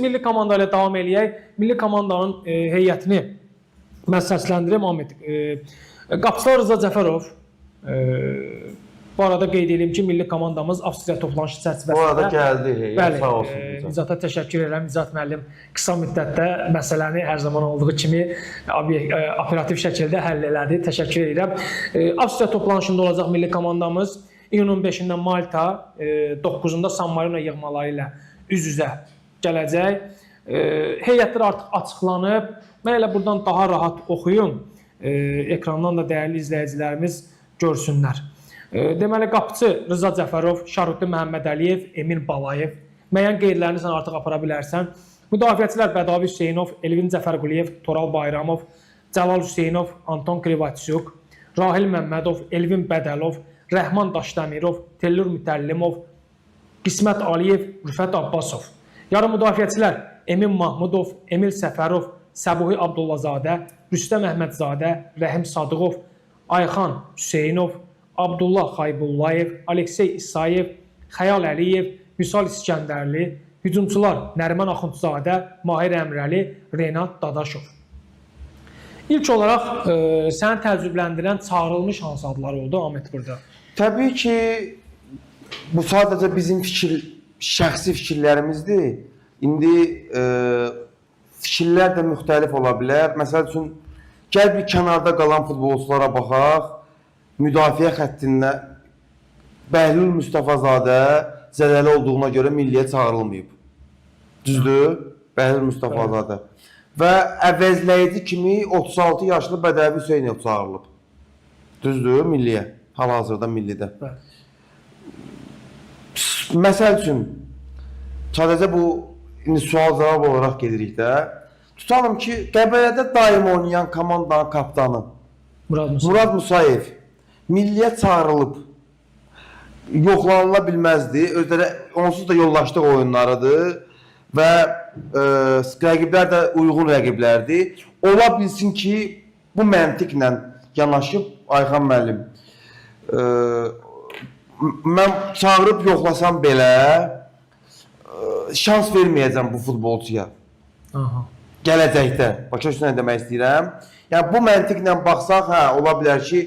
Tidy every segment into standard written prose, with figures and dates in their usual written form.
milli komanda ilə davam eləyək. Milli komandanın heyətini mən səsləndirəm. Ahmet, qapıçılar Rıza Cəfərov. Bu arada qeyd edeyim ki, milli komandamız Avstriya toplanışı çərçivəsində. Bu arada gəldi. Bəli, sağ olsun. Nizata təşəkkür edirəm. Nizat müəllim qısa müddətdə məsələni hər zaman olduğu kimi operativ şəkildə həll elədi. Təşəkkür edirəm. Avstriya toplanışında olacaq milli komandamız. İyunun 5-də Malta, 9-da San Marino yığmaları ilə üz-üzə gələcək. Heyətlər artıq açıqlanıb. Mən elə buradan daha rahat oxuyum. Ekrandan da dəyərli izləyicilərimiz görsünlər. Deməli, qapıçı Rıza Cəfərov, Şarutdin Məhəmmədəliyev, Emin Balayev. Müəyyən qeydlərini sən artıq apara bilərsən. Müdafiəçilər Bədavi Hüseynov, Elvin Cəfərquliyev, Toral Bayramov, Cəlal Hüseynov, Anton Krivatsuk, Rahil Məmmədov, Elvin Bədəlov, Rəhman Daşdəmirov, Tellur Mütəllimov, Qismət Aliyev, Rüfət Abbasov. Yarım müdafiəçilər Emin Mahmudov, Emil Səfərov, Səbuhi Abdullazadə, Rüstəm Əhmədzadə, Rəhim Sadıqov, Ayxan Hüseynov, Abdullah Xaybullayev, Aleksey İsayev, Xəyal Əliyev, Vüsal İskəndərli, hücumçular Nəriman Axundzadə, Mahir Əmrəli, Renat Dadaşov. İlk olaraq səni təəccübləndirən çağırılmış hansı adlar oldu Ahmet burada? Təbii ki, bu sadəcə bizim şəxsi fikirlərimizdir. İndi fikirlər də müxtəlif ola bilər. Məsəl üçün, gəl bir kənarda qalan futbolçulara baxaq. Müdafiə xəttində Bəhlul Mustafazadə zədəli olduğuna görə milliyə çağırılmayıb. Düzdür? Bəhlul Mustafazadə. Və əvəzləyici kimi 36 yaşlı Bədəvi Hüseynov çağırılıb. Düzdür? Milliyə. Hal-hazırda millidə. Məsəl üçün, sadəcə bu sual-cavab olaraq gedirik də. Tutalım ki, Qəbələdə daim oynayan komandanın kapitanı Murad Musayev milliyə çağırılıb. Yoxlanıla bilməzdi. Özləri onsuz da yollaşdıq oyunlarıdır və rəqiblər də uyğun rəqiblərdir. Ola bilsin ki, bu məntiqlə yanaşıb Ayxan müəllim, mən çağırıb yoxlasam belə şans verməyəcəm bu futbolçuya. Gələcəkdə. Başa düşürsən nə demək istəyirəm? Yəni, bu məntiqlə baxsaq, ola bilər ki,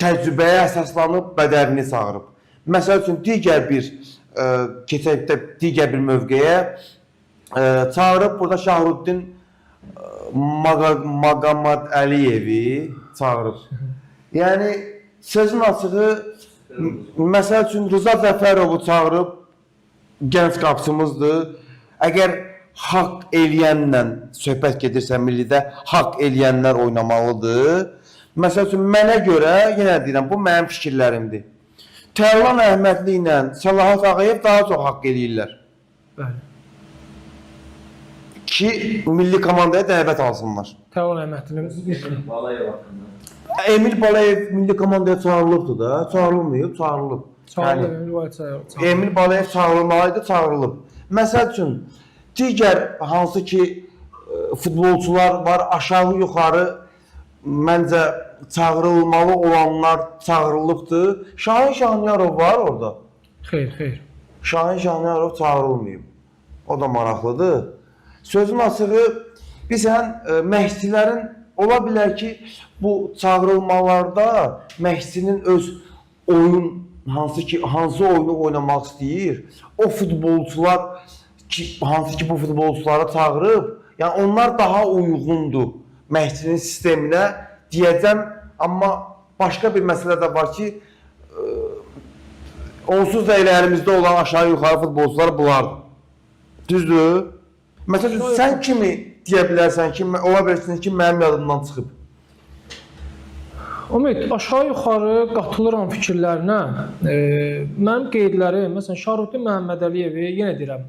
təcrübəyə əsaslanıb Bədəvini çağırıb. Məsəl üçün, digər bir mövqeyə çağırıb, burada Şahruddin Maqamad Əliyevi çağırıb. Yəni, sözün açığı, məsəl üçün, Rıza Cəfərovu çağırıb, gənc qapıçımızdır. Əgər haqq eləyənlə söhbət gedirsə millidə, haqq eləyənlər oynamalıdır. Məsəl üçün, mənə görə, yenə deyirəm, bu mənim fikirlərimdir. Tərlan Əhmədli ilə Səlahat Ağayev daha çox haqq eləyirlər. Bəli. Ki, milli komandaya dəvət alsınlar. Tərlan Əhmədli. Emil Balayev milli komandaya çağırılıbdır da, çağırılmayıb, çağırılıb. Emil Balayev çağırılmalıydı, çağırılıb. Məsəl üçün, digər hansı ki futbolçular var, aşağı-yuxarı məncə çağırılmalı olanlar çağırılıbdır. Şahin Şahniyarov var orada. Xeyr. Şahin Şahniyarov çağırılmayıb. O da maraqlıdır. Sözün açığı, bizən məşqçilərin ola bilər ki, bu çağırılmalarda məşqçinin öz oyun, hansı oyunu oynamaq istəyir, o futbolçular, hansı ki bu futbolçuları çağırıb, yəni onlar daha uyğundur məşqçinin sisteminə deyəcəm, amma başqa bir məsələ də var ki, onsuz da elə əlimizdə olan aşağı-yuxarı futbolçular bunlardır. Düzdür? Məsələn, sən kimi deyə bilərsən ki, ola bilirsin ki, mənim yadımdan çıxıb? Ümid, aşağı-yuxarı qatılıram fikirlərinə. Mənim qeydlərim, məsələn, Şarutdin Məhəmmədəliyevi, yenə deyirəm,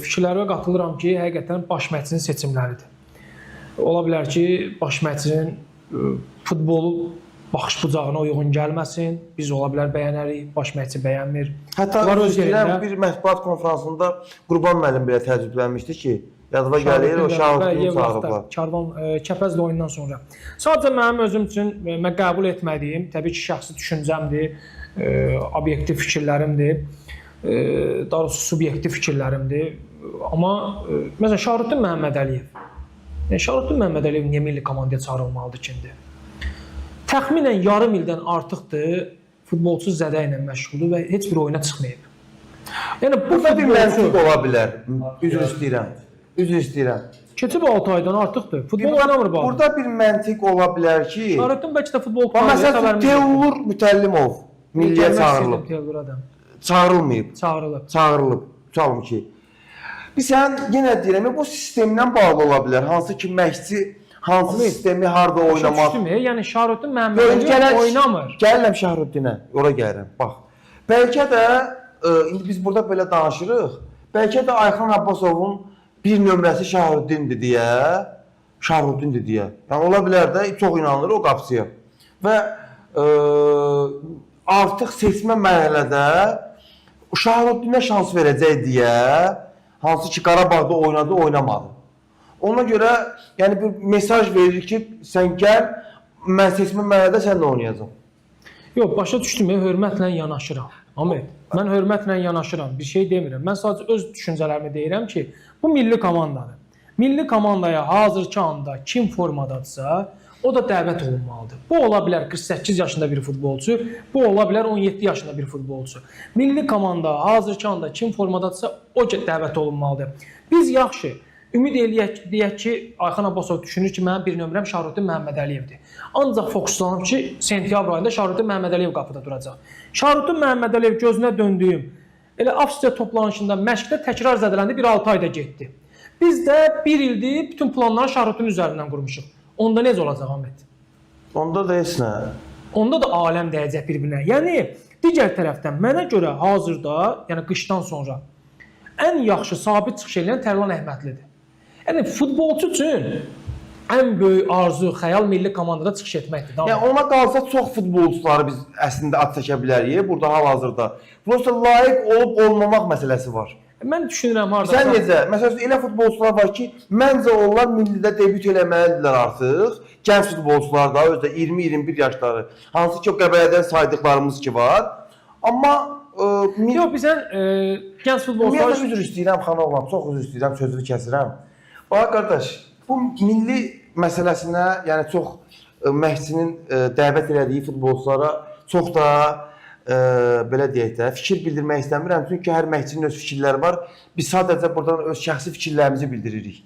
fikirlərə qatılıram ki, həqiqətən baş məşqçinin seçimləridir. Ola bilər ki, baş məşqçinin futbolu baxış bucağına uyğun gəlməsin, biz ola bilər bəyənərik, baş məşqçi bəyənmir. Hətta bir mətbuat konferansında Qurban müəllim belə təəccüblənmişdi ki, yadıma gəlir, o Şahruddini çağırıblar. Karvan Kəpəzli oyundan sonra. Sadəcə mənim özüm üçün mən qəbul etmədiyim, təbii ki, şəxsi düşüncəmdir, obyektiv fikirlərimdir, daha doğrusu subyektiv fikirlərimdir. Amma məsələn Şahrutdin Məhəmmədəliyev. Şahrutdin Məhəmmədəliyev niyə milli komandaya çağırılmalıdır kimdir? Təxminən yarım ildən artıqdır futbolçu zədə ilə məşğuldur və heç bir oyuna çıxmayıb. Yəni Burada bir məntiq ola bilər. Üzr istəyirəm. Üzr istəyirəm. Keçib 6 aydan artıqdır. Futbol oynamır bu. Burada bir məntiq ola bilər ki, Şahrutdin bəlkə də futbol məsələn Teymur Mütəllimov milliyə çağırılıb. Çağırılmayıb. Çağırılıb. Tutalım ki. Sən yenə deyirəm, bu sistemdən bağlı ola bilər. Hansı ki məşqçi hansı sistemi harda oynamaq. Yəni Şahrutdin Məhəmmədəliyev oynamır. Gəlirəm Şahrutdinə, ora gəlirəm. Bax. Bəlkə də indi biz burada belə danışırıq. Bəlkə də Ayxan Abbasovun bir nömrəsi Şahrutdindir deyə. Yəni ola bilər də çox inanılır o qapıya. Və artıq seçmə mərhələdə Şahrutdinə şans verəcək deyə, hansı ki Qarabağda oynadı, oynamadı. Ona görə yəni bir mesaj verir ki, sən gəl, mən seçmə mərhələdə sən də oynayacaqsan. Yox, başa düşdüm, hörmətlə yanaşıram. Ahmet, mən hörmətlə yanaşıram, bir şey demirəm. Mən sadəcə öz düşüncələrimi deyirəm ki, bu milli komandadır. Milli komandaya hazırki anda kim formadadırsa, o da dəvət olunmalıdır. Bu ola bilər 48 yaşında bir futbolçu, bu ola bilər 17 yaşında bir futbolçu. Milli komanda hazırki anda kim formadadırsa, o dəvət olunmalıdır. Biz yaxşı, ümid eləyək ki, Ayxan Abbasov düşünür ki, mənim bir nömrəm Şahrutdin Məhəmmədəliyevdir. Ancaq fokuslanıb ki, sentyabr ayında Şahrutdin Məhəmmədəliyev qapıda duracaq. Şahrutdin Məhəmmədəliyev gözünə döndüyüm, elə Avstriya toplanışında məşqdə təkrar zədələndi, bir 6 ayda getdi. Biz də bir ildir bütün planları Şahrutdin üzərindən qurmuşuq. Onda necə olacaq Ahmet? Onda da heç nə. Onda da aləm dəyəcək bir-birinə. Yəni, digər tərəfdən mənə görə hazırda, yəni qışdan sonra ən yaxşı sabit çıxış edən Tərlan Əhmədlidir. Yəni, futbolçu üçün ən böyük arzu, xəyal milli komandada çıxış etməkdir. Yəni, ona qalsa çox futbolçuları biz əslində ad çəkə bilərik burada hal-hazırda. Prosta layiq olub-olmamaq məsələsi var. Mən düşünürəm harda. Sən necə? Məsələn, elə futbolçular var ki, məncə onlar millidə debüt eləməlidirlər artıq. Gənc futbolçular da, özdə 20-21 yaşları. Hansı ki, o Qəbələdən saydıqlarımız ki var. Amma yox, bizən gənc futbolçular... Mən üzr istəyirəm, xana oğlan, çox üzr istəyirəm, sözünü kəsirəm. Bax, qardaş, bu milli məsələsinə, yəni çox məşqçinin dəvət elədiyi futbolçulara çox da belə deyək də, fikir bildirmək istəmirəm. Çünki hər məşqçinin öz fikirləri var. Biz sadəcə buradan öz şəxsi fikirlərimizi bildiririk.